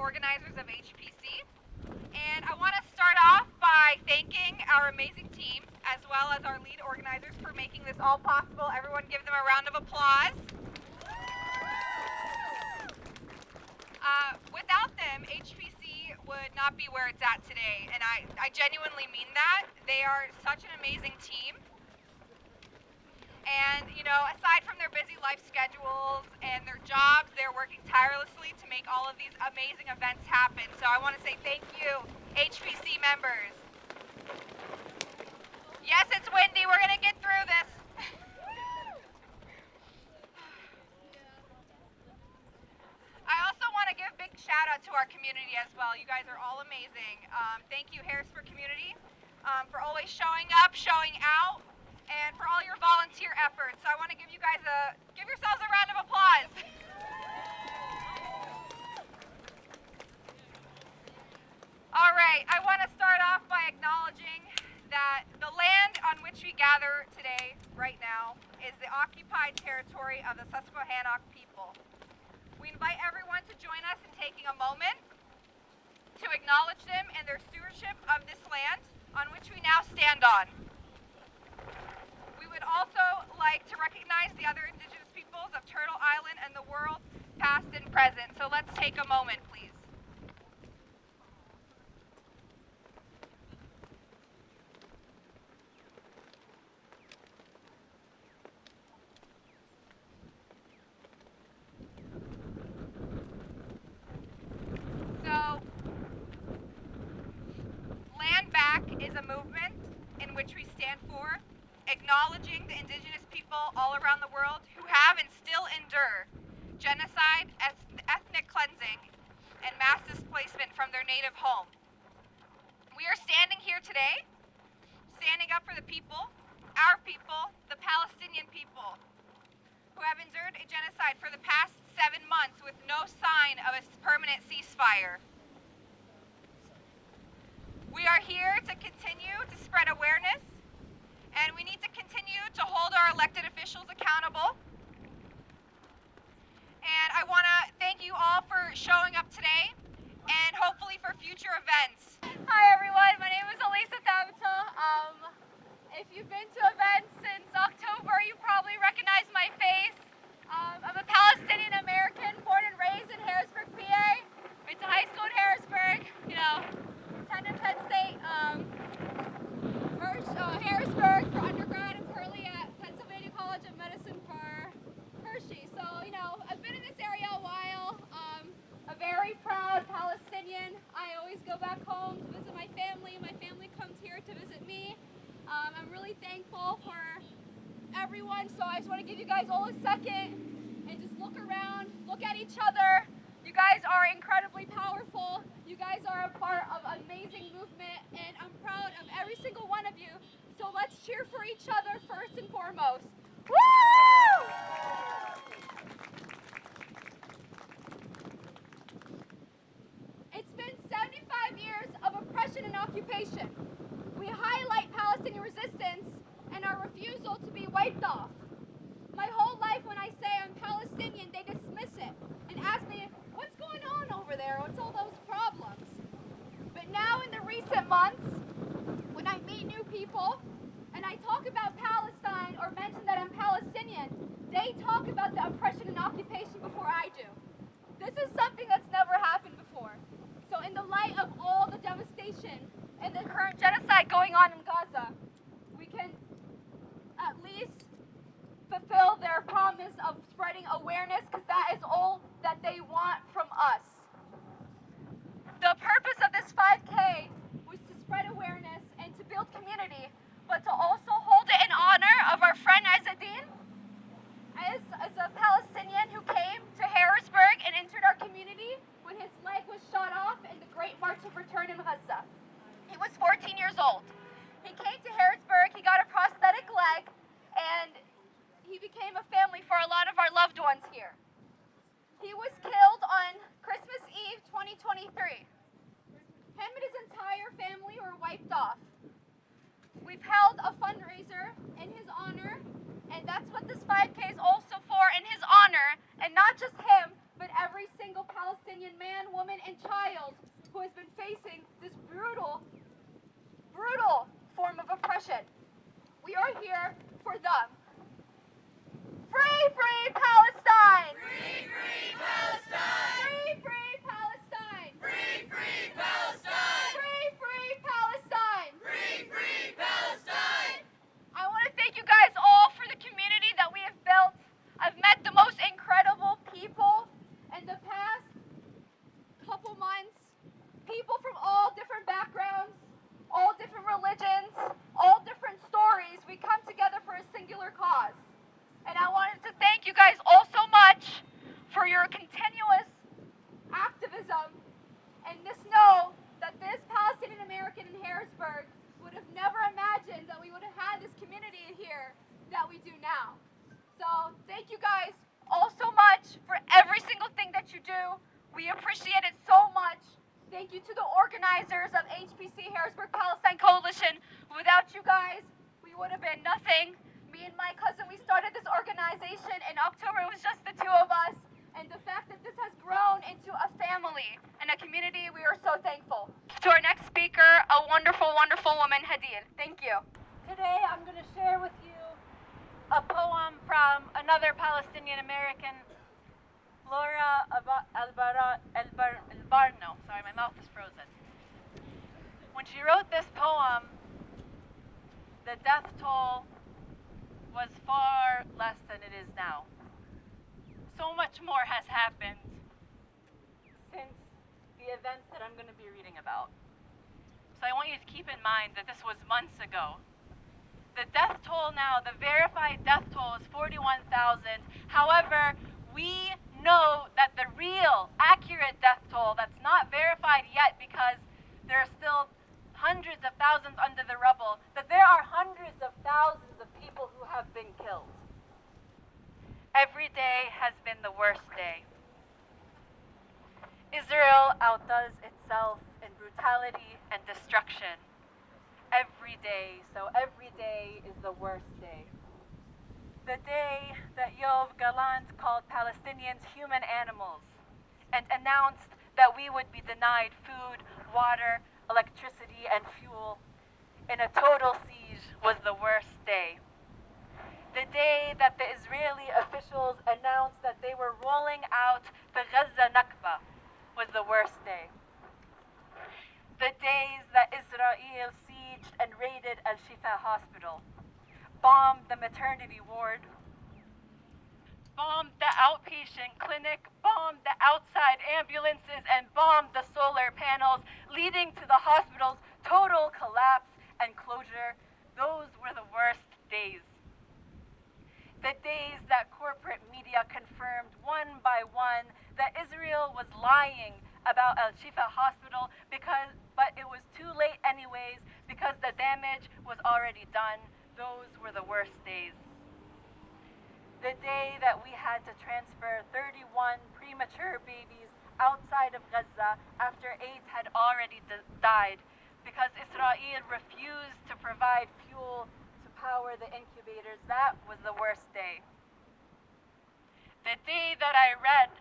organizers of HPC. And I want to start off by thanking our amazing team, as well as our lead organizers, for making this all possible. Everyone give them a round of applause. Without them, HPC would not be where it's at today, and I genuinely mean that. They are such an amazing team. And, you know, aside from their busy life schedules and their jobs, they're working tirelessly to make all of these amazing events happen. So I want to say thank you, HPC members. Yes, it's windy. We're going to get through this. I also want to give a big shout out to our community as well. You guys are all amazing. Thank you, Harrisburg community, for always showing up, showing out, and for all your volunteer efforts. So I want to give you guys give yourselves a round of applause. All right, I want to start off by acknowledging that the land on which we gather today, right now, is the occupied territory of the Susquehannock people. We invite everyone to join us in taking a moment to acknowledge them and their stewardship of this land on which we now stand on. We would also like to recognize the other indigenous peoples of Turtle Island and the world, past and present. So let's take a moment, please. So, Land Back is a movement in which we stand for acknowledging the indigenous people all around the world who have and still endure genocide, ethnic cleansing, and mass displacement from their native home. We are standing here today, standing up for the people, our people, the Palestinian people, who have endured a genocide for the past 7 months with no sign of a permanent ceasefire. We are here to continue to spread awareness, and we need to continue to hold our elected officials accountable. And I want to thank you all for showing up today, and hopefully for future events. Hi everyone, my name is Elisa Tabata. If you've been to events since October, you probably recognize my face. I'm a Palestinian American, born and raised in Harrisburg, PA. Went to high school in Harrisburg, attended Penn State, Harrisburg for undergrad, and currently at Pennsylvania College of Medicine for Hershey. So, I've been in this area a while. A very proud Palestinian. I always go back home to visit my family. My family comes here to visit me. I'm really thankful for everyone, so I just want to give you guys all a second and just look around, look at each other. You guys are incredibly powerful. You guys are a part of an amazing movement, and I'm proud of every single one of you. So let's cheer for each other first and foremost. Woo! It's been 75 years of oppression and occupation. We highlight Palestinian resistance and our refusal to be wiped off. My whole life when I say I'm Palestinian, they dismiss it and ask me, what's going on over there? What's all those problems? But now in the recent months, when I meet new people and I talk about Palestine or mention that I'm Palestinian, they talk about the oppression and occupation before I do. This is something that's never happened before. So in the light of all the devastation and the current genocide going on in Gaza, we can at least fulfill their promise of spreading awareness, because that is all that they want from us. The purpose of this 5K was to spread awareness and to build community, but to also hold it in honor of our friend Azzedine, as a Palestinian who came to Harrisburg and entered our community when his leg was shot off in the Great March of Return in Gaza. He was 14 years old. He came to Harrisburg, he got a prosthetic leg, and he became a family for a lot of our loved ones here. He was killed on Christmas Eve 2023. Him and his entire family were wiped off. We've held a fundraiser in his honor, and that's what this 5K is also for, in his honor, Palestinian man, woman, and child who has been facing this brutal form of oppression. We are here for them. Free, free Palestine! Free, free Palestine! Free, free Palestine! Free, free Palestine! Free, free Palestine! Free, free Palestine! I want to thank you guys all for the community that we have built. I've met the most incredible people In the past couple months, people from all different backgrounds, all different religions, all different stories, we come together for a singular cause. and I wanted to thank you guys all so much for your continuous Activism, and just know that this Palestinian American in Harrisburg would have never imagined that we would have had this community here that we do now. So thank you guys all so much for every single thing that you do. We appreciate it so much. Thank you to the organizers of HPC Harrisburg Palestine Coalition. Without you guys, we would have been nothing. Me and my cousin, we started this organization in October. It was just the two of us. and the fact that this has grown into a Family and a community, we are so thankful. To our next speaker, a wonderful, wonderful woman, Hadid. Thank you. Today I'm going to share with you a poem from another Palestinian American, Laura Albarno. Sorry, my mouth is frozen. When she wrote this poem, the death toll was far less than it is now. So much more has happened since the events that I'm going to be reading about. So I want you to keep in mind that this was months ago. The death toll now, the verified death toll is 41,000. However, we know that the real, accurate death toll that's not verified yet because there are still hundreds of thousands under the rubble, that there are hundreds of thousands of people who have been killed. Every day has been the worst day. Israel outdoes itself in brutality and destruction. Every day, so every day is the worst day. The day that Yoav Gallant called Palestinians human animals and announced that we would be denied food, water, electricity, and fuel in a total siege was the worst day. The day that the Israeli officials announced that they were rolling out the Gaza Nakba was the worst day. The days that Israel sieged and raided Al-Shifa Hospital, bombed the maternity ward, bombed the outpatient clinic, bombed the outside ambulances, and bombed the solar panels, leading to the hospital's total collapse and closure. Those were the worst days. The days that corporate media confirmed one by one that Israel was lying about Al-Shifa Hospital but it was too late anyways because the damage was already done. Those were the worst days. The day that we had to transfer 31 premature babies outside of Gaza after 8 had already died because Israel refused to provide fuel to power the incubators. That was the worst day. The day that I read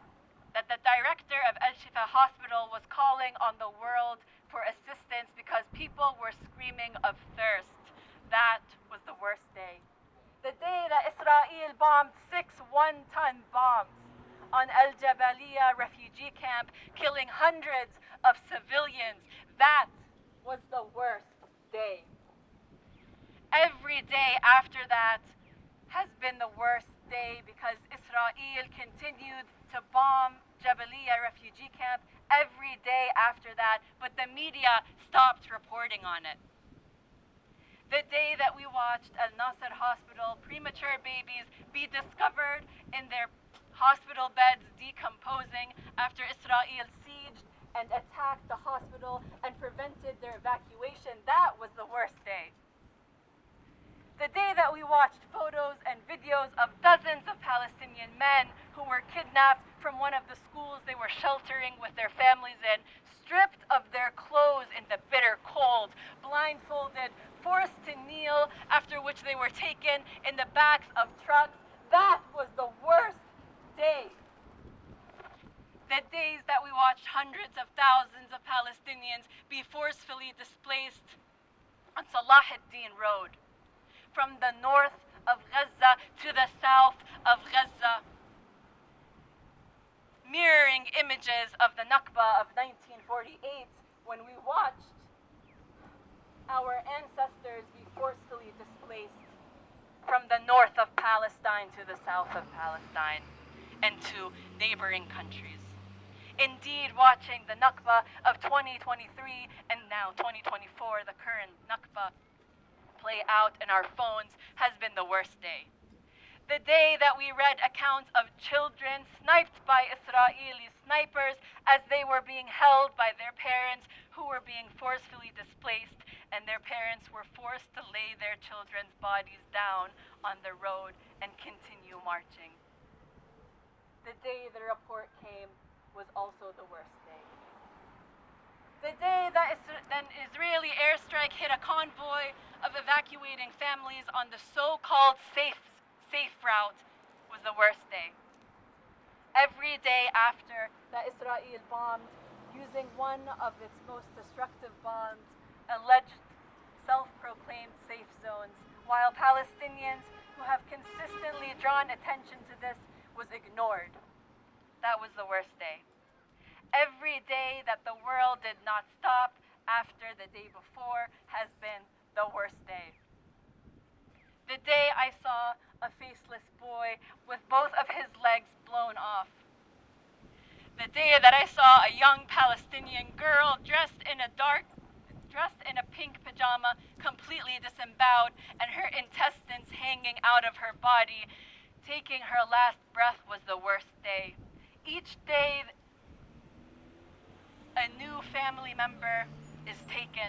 that the director of Al-Shifa Hospital was calling on the world for assistance because people were screaming of thirst. That was the worst day. The day that Israel bombed 6 one-ton bombs on Al Jabaliyah refugee camp, killing hundreds of civilians. That was the worst day. Every day after that has been the worst day because Israel continued to bomb Jabaliyah refugee camp every day after that, but the media stopped reporting on it. The day that we watched Al Nasser Hospital premature babies be discovered in their hospital beds decomposing after Israel sieged and attacked the hospital and prevented their evacuation, that was the worst day. The day that we watched photos and videos of dozens of Palestinian men who were kidnapped from one of the schools they were sheltering with their families in, stripped of their clothes in the bitter cold, blindfolded, forced to kneel, after which they were taken in the backs of trucks. That was the worst day. The days that we watched hundreds of thousands of Palestinians be forcefully displaced on Salah ad-Din Road, from the north of Gaza to the south of Gaza, mirroring images of the Nakba of 1948, when we watched our ancestors be forcefully displaced from the north of Palestine to the south of Palestine and to neighboring countries. Indeed, watching the Nakba of 2023 and now 2024, the current Nakba, play out in our phones has been the worst day. The day that we read accounts of children sniped by Israeli snipers as they were being held by their parents who were being forcefully displaced, and their parents were forced to lay their children's bodies down on the road and continue marching. The day the report came was also the worst day. The day that an Israeli airstrike hit a convoy of evacuating families on the so-called safe route was the worst day. Every day after that Israel bombed, using one of its most destructive bombs, alleged self-proclaimed safe zones, while Palestinians who have consistently drawn attention to this was ignored. That was the worst day. Every day that the world did not stop after the day before has been the worst day. The day I saw a faceless boy with both of his legs blown off. The day that I saw a young Palestinian girl dressed in a pink pajama, completely disemboweled, and her intestines hanging out of her body, taking her last breath was the worst day. Each day, a new family member is taken.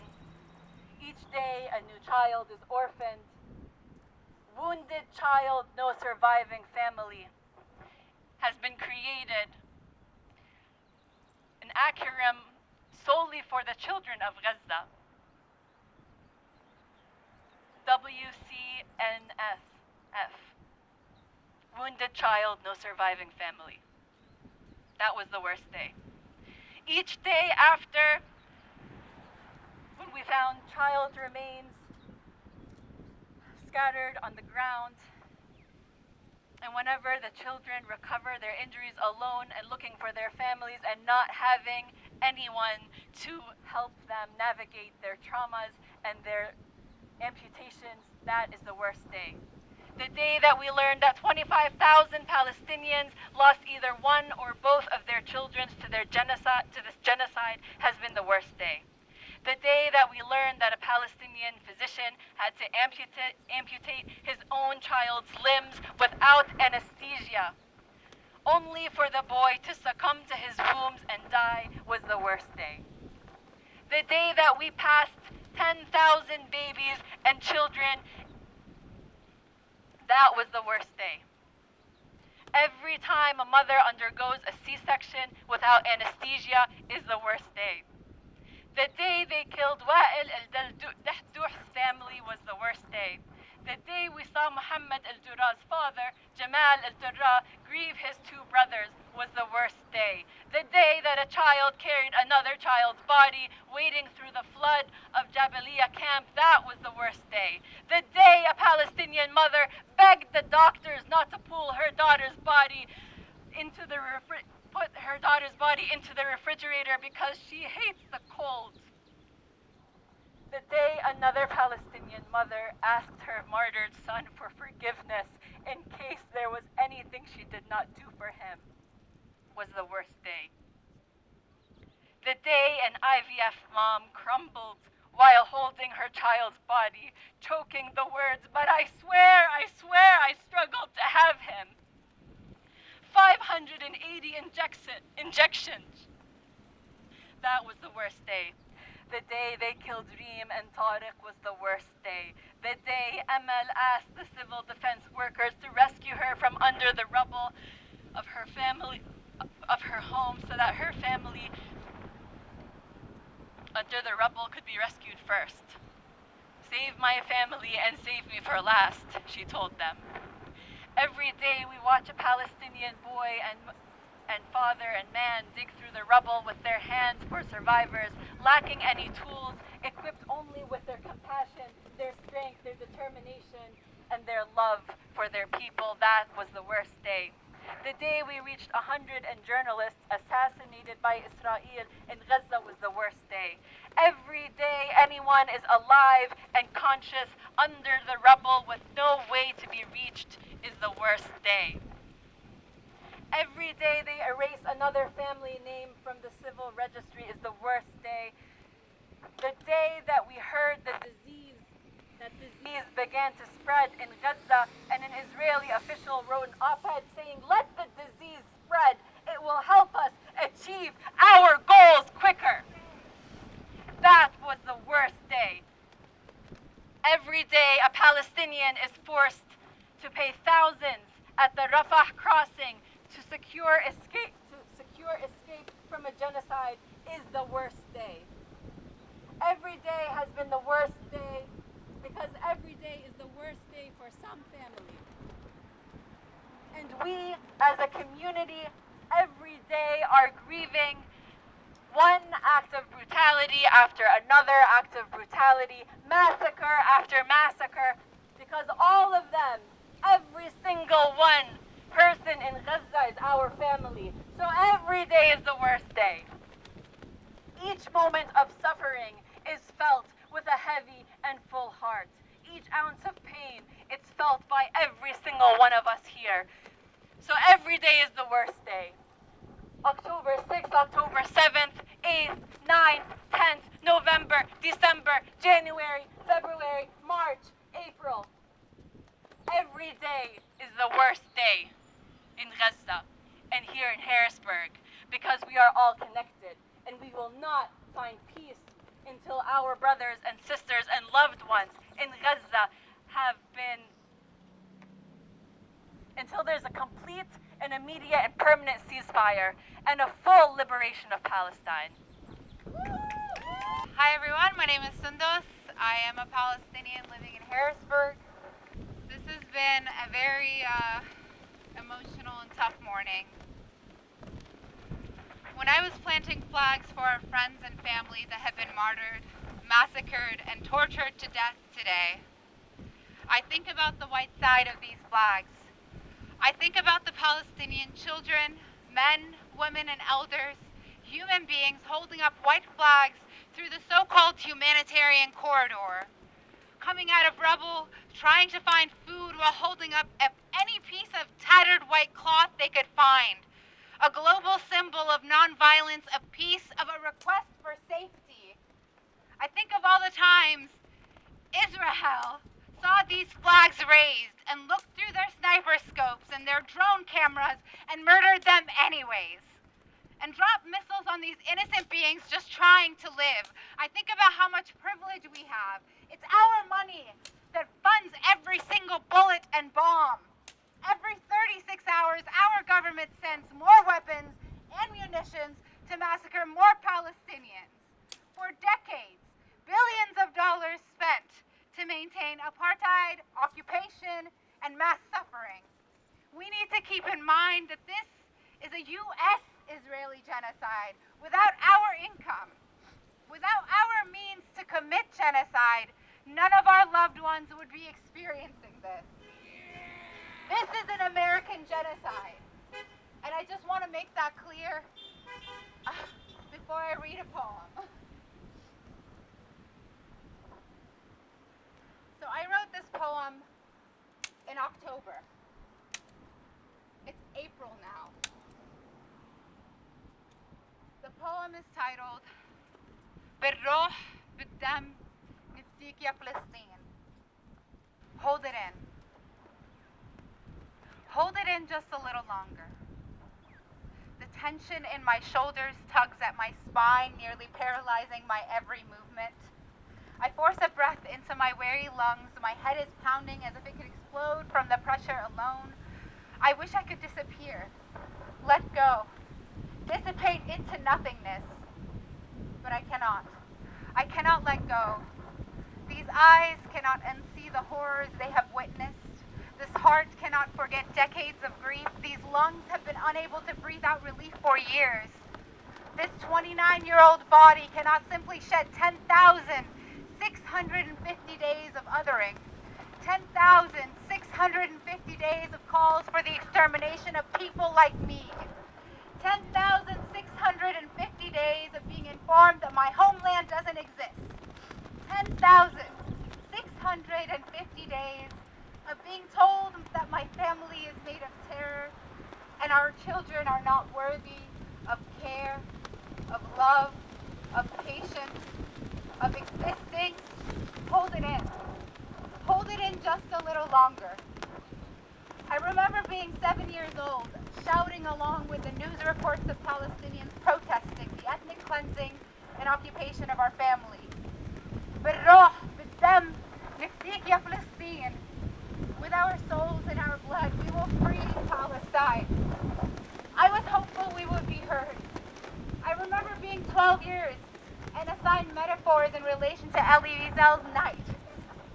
Each day, a new child is orphaned. Wounded child, no surviving family has been created. An acronym solely for the children of Gaza. WCNSF. Wounded child, no surviving family. That was the worst day. Each day after, when we found child remains scattered on the ground, and whenever the children recover their injuries alone and looking for their families and not having anyone to help them navigate their traumas and their amputations, that is the worst day. The day that we learned that 25,000 Palestinians lost either one or both of their children to this genocide has been the worst day. The day that we learned that a Palestinian physician had to amputate his own child's limbs without anesthesia, only for the boy to succumb to his wounds and die, was the worst day. The day that we passed 10,000 babies and children, that was the worst day. Every time a mother undergoes a C-section without anesthesia is the worst day. The day they killed Wa'il al-Dahdouh's family was the worst day. The day we saw Muhammad al-Durra's father, Jamal al-Durra, grieve his two brothers was the worst day. The day that a child carried another child's body wading through the flood of Jabaliyah camp, that was the worst day. The day a Palestinian mother begged the doctors not to pull her daughter's body put her daughter's body into the refrigerator because she hates the cold. The day another Palestinian mother asked her martyred son for forgiveness in case there was anything she did not do for him was the worst day. The day an IVF mom crumbled while holding her child's body, choking the words, "But I swear, I struggled to have him." 580 injections. That was the worst day. The day they killed Reem and Tariq was the worst day. The day Amal asked the civil defense workers to rescue her from under the rubble of her family, of her home, so that her family under the rubble could be rescued first. "Save my family and save me for last," she told them. Every day we watch a Palestinian boy and and father and man dig through the rubble with their hands for survivors, lacking any tools, equipped only with their compassion, their strength, their determination, and their love for their people. That was the worst day. The day we reached 100 journalists assassinated by Israel in Gaza was the worst day. Every day anyone is alive and conscious under the rubble with no way to be reached is the worst day. Every day they erase another family name from the civil registry is the worst day. The day that we heard that disease began to spread in Gaza, and an Israeli official wrote an op-ed saying, "Let the disease spread. It will help us achieve our goals quicker." That was the worst day. Every day a Palestinian is forced to pay thousands at the Rafah crossing to secure escape from a genocide is the worst day. Every day has been the worst day because every day is the worst day for some family. And we as a community every day are grieving one act of brutality after another act of brutality, massacre after massacre, because all of them, every single one person in Gaza is our family. So every day is the worst day. Each moment of suffering is felt with a heavy and full heart. Each ounce of pain, it's felt by every single one of us here. So every day is the worst day. October 6th, October 7th, 8th, 9th, 10th, November, December, January, February, March, April. Every day is the worst day in Gaza and here in Harrisburg because we are all connected and we will not find peace until our brothers and sisters and loved ones in Gaza until there's a complete and immediate and permanent ceasefire and a full liberation of Palestine. Hi everyone, my name is Sundos. I am a Palestinian living in Harrisburg. This has been a very emotional and tough morning. When I was planting flags for our friends and family that have been martyred, massacred, and tortured to death today, I think about the white side of these flags. I think about the Palestinian children, men, women, and elders, human beings holding up white flags through the so-called humanitarian corridor, coming out of rubble, trying to find food while holding up any piece of tattered white cloth they could find. A global symbol of nonviolence, of peace, of a request for safety. I think of all the times Israel saw these flags raised and looked through their sniper scopes and their drone cameras and murdered them anyways. And dropped missiles on these innocent beings just trying to live. I think about how much privilege we have. It's our money that funds every single bullet and bomb. Every 36 hours, our government sends more weapons and munitions to massacre more Palestinians. For decades, billions of dollars spent to maintain apartheid, occupation, and mass suffering. We need to keep in mind that this is a U.S. Israeli genocide without our income. Without our means to commit genocide, none of our loved ones would be experiencing this. This is an American genocide. And I just want to make that clear before I read a poem. So I wrote this poem in October. It's April now. The poem is titled بالروح بالدم نفديك يا فلسطين. Hold it in. Hold it in just a little longer. The tension in my shoulders tugs at my spine, nearly paralyzing my every movement. I force a breath into my weary lungs. My head is pounding as if it could explode from the pressure alone. I wish I could disappear, let go, dissipate into nothingness. But I cannot. I cannot let go. These eyes cannot unsee the horrors they have witnessed, This heart cannot forget decades of grief. These lungs have been unable to breathe out relief for years. This 29-year-old body cannot simply shed 10,650 days of othering. 10,650 days of calls for the extermination of people like me. 10,650 days of being informed that my homeland doesn't exist. 10,650 days of being told that my family is made of terror and our children are not worthy of care, of love, of patience, of existing. Hold it in. Hold it in just a little longer. I remember being 7 years old, shouting along with the news reports of Palestinians protesting the ethnic cleansing and occupation of our families. بالروح بالدم نفديك يا فلسطين. With our souls and our blood, we will free Palestine. I was hopeful we would be heard. I remember being 12 years and assigned metaphors in relation to Elie Wiesel's night.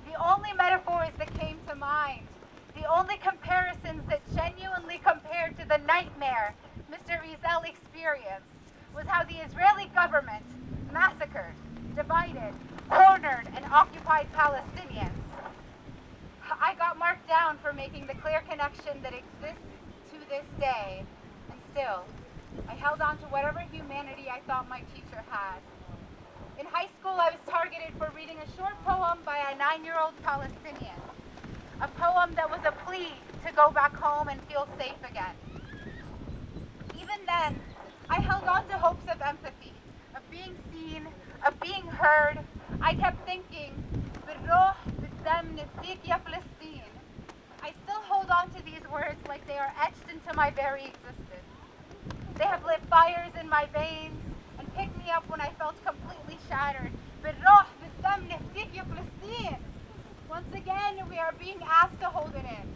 The only metaphors that came to mind, the only comparisons that genuinely compared to the nightmare Mr. Wiesel experienced, was how the Israeli government massacred, divided, cornered, and occupied Palestinians. I got marked down for making the clear connection that exists to this day, and still, I held on to whatever humanity I thought my teacher had. In high school, I was targeted for reading a short poem by a 9-year-old Palestinian, a poem that was a plea to go back home and feel safe again. Even then, I held on to hopes of empathy, of being seen, of being heard. I kept thinking, بالروح بالدم نفديك يا فلسطين. I still hold on to these words like they are etched into my very existence. They have lit fires in my veins and picked me up when I felt completely shattered. بالروح بالدم نفديك يا فلسطين. Once again, we are being asked to hold it in.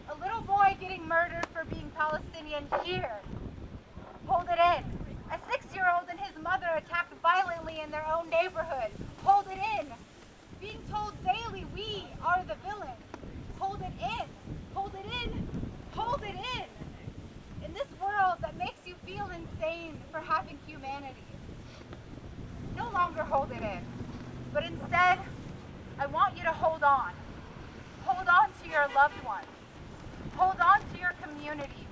A little boy getting murdered for being Palestinian here. Hold it in. A 6-year-old and his mother attacked violently in their own neighborhood. Hold it in. Being told daily we are the villains. Hold it in. Hold it in. Hold it in. In this world that makes you feel insane for having humanity. No longer hold it in, but instead, I want you to hold on. Hold on to your loved ones. Hold on to your community.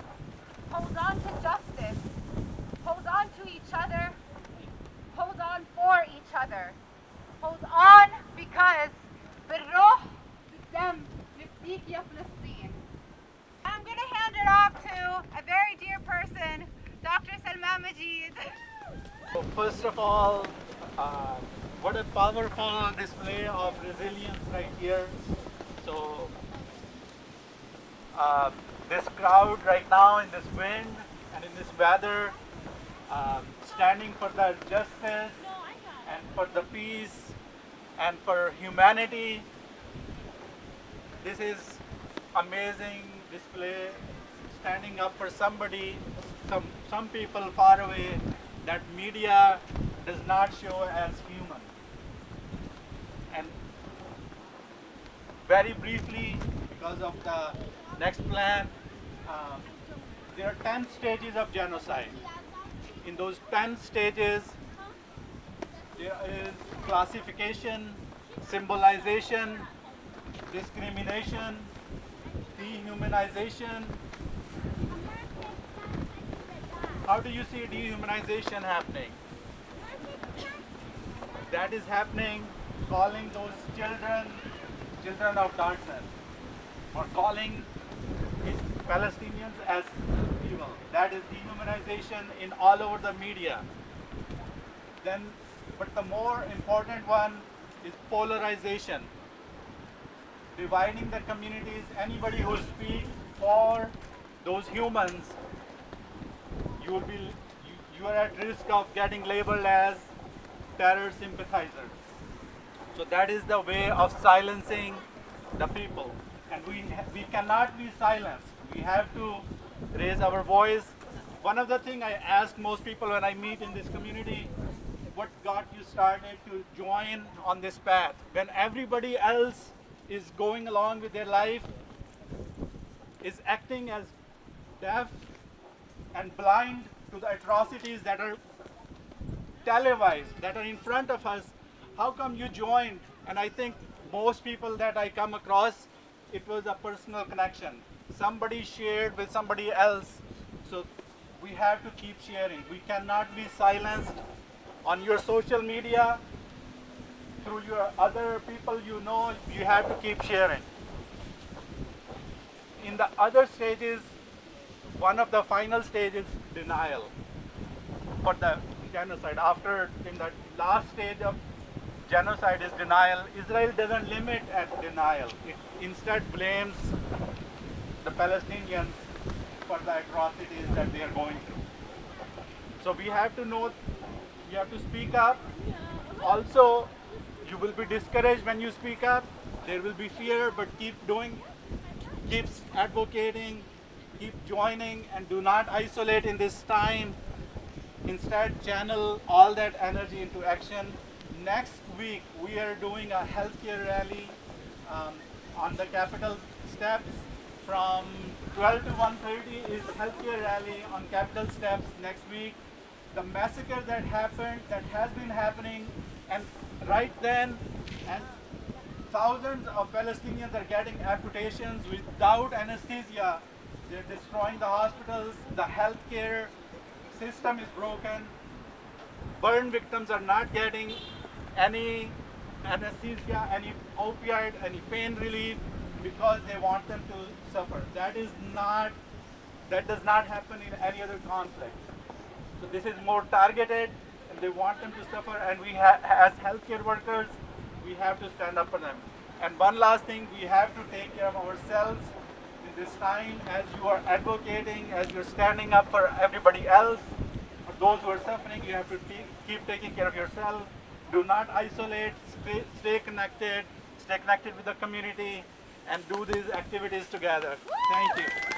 Hold on to justice. Hold on to each other. Hold on for each other. Hold on because بالروح بالدم نفديك يا فلسطين. I'm going to hand it off to a very dear person, Dr. Salman Majid. So first of all, what a powerful display of resilience right here. So this crowd right now in this wind and in this weather, standing for the justice and for the peace and for humanity. This is amazing display, standing up for somebody, some people far away that media does not show as human. And very briefly, because of the next plan, there are 10 stages of genocide. In those 10 stages, there is classification, symbolization, discrimination, dehumanization. How do you see dehumanization happening? That is happening, calling those children of darkness, or calling Palestinians as evil. That is dehumanization in all over the media. But the more important one is polarization. Dividing the communities. Anybody who speaks for those humans, you are at risk of getting labeled as terror sympathizer. So that is the way of silencing the people. And we cannot be silenced. We have to raise our voice. One of the things I ask most people when I meet in this community, what got you started to join on this path? When everybody else is going along with their life, is acting as deaf and blind to the atrocities that are televised, that are in front of us. How come you joined? And I think most people that I come across, it was a personal connection. Somebody shared with somebody else. So we have to keep sharing. We cannot be silenced on your social media, through your other people you know. You have to keep sharing. In the other stages, one of the final stages, denial for the genocide. After, in the last stage of genocide is denial. Israel doesn't limit at denial. It instead blames the Palestinians for the atrocities that they are going through. So we have to know, you have to speak up. Also, you will be discouraged when you speak up. There will be fear, but keep doing, keep advocating, keep joining, and do not isolate in this time. Instead, channel all that energy into action. Next week, we are doing a healthcare rally on the Capitol steps. From 12 to 1:30 is healthcare rally on Capitol steps next week. The massacre that happened, that has been happening, and right then, and thousands of Palestinians are getting amputations without anesthesia. They're destroying the hospitals, the healthcare system is broken. Burn victims are not getting any anesthesia, any opioid, any pain relief, because they want them to suffer. That does not happen in any other conflict. So this is more targeted, and they want them to suffer, and we as healthcare workers, we have to stand up for them. And one last thing, we have to take care of ourselves in this time. As you are advocating, as you're standing up for everybody else, for those who are suffering, you have to keep taking care of yourself. Do not isolate, stay connected with the community, and do these activities together. Thank you.